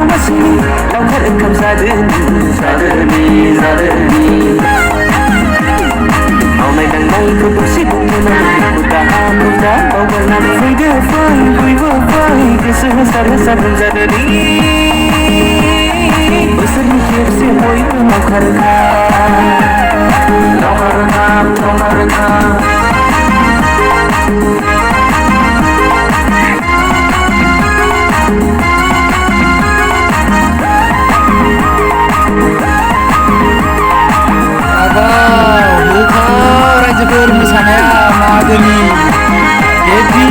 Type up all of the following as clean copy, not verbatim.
masini laukar kam zadani Aunai dang mai ku bersih bunga Udah bawa nama fai Kesehar zadani Besar mikir semua itu laukar Magani, Edi,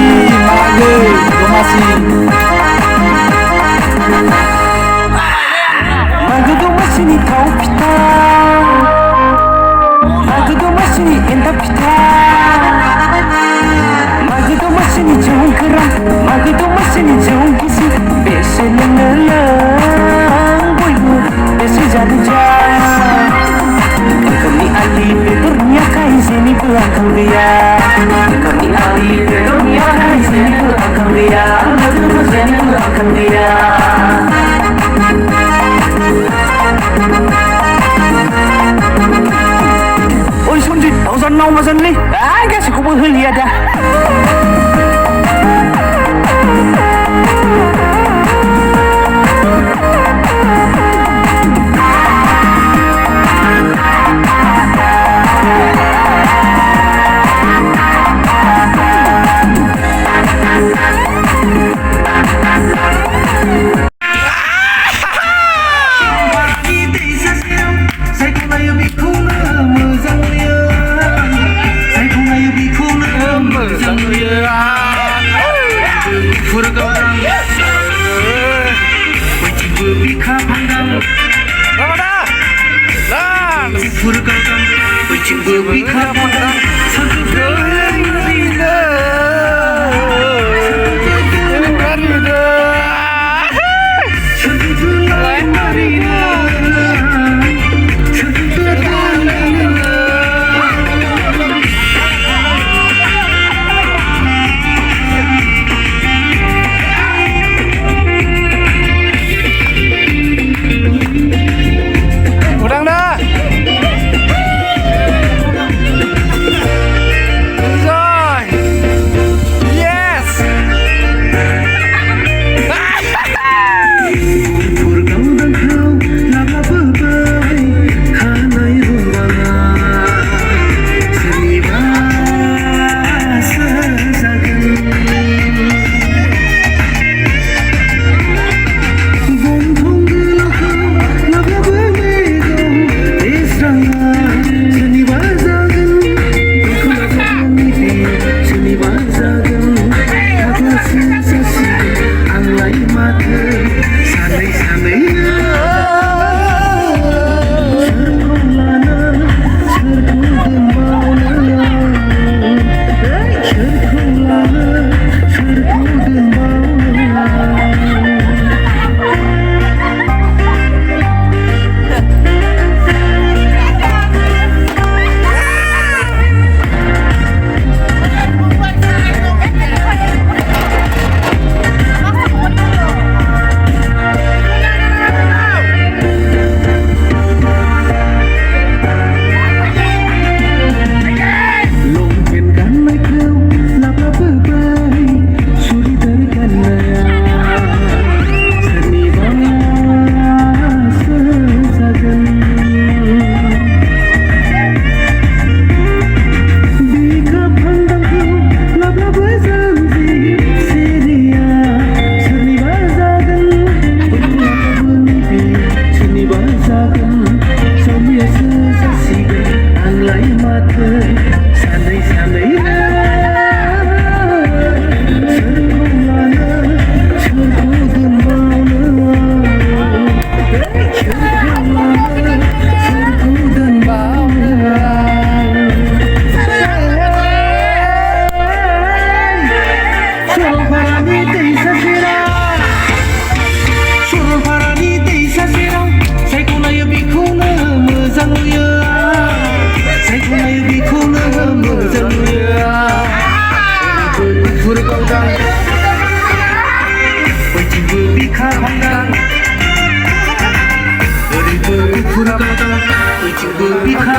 Mago, Domasi. Mago Domasi ni kau pita, Mago Domasi ni enda pita, Mago Domasi ni jauh kerang, Mago Domasi ni jauh kisi, besi lelang, boy besi jadi jaya. Kami ahli dunia kai sini pulang kuliah. Kami ahli dunia kai sini pulang kuliah. Sini pulang kuliah. Ôi xuân gì, tao dân nâu mà dân đi. Cái gì cũng hơi liệt à. Pitha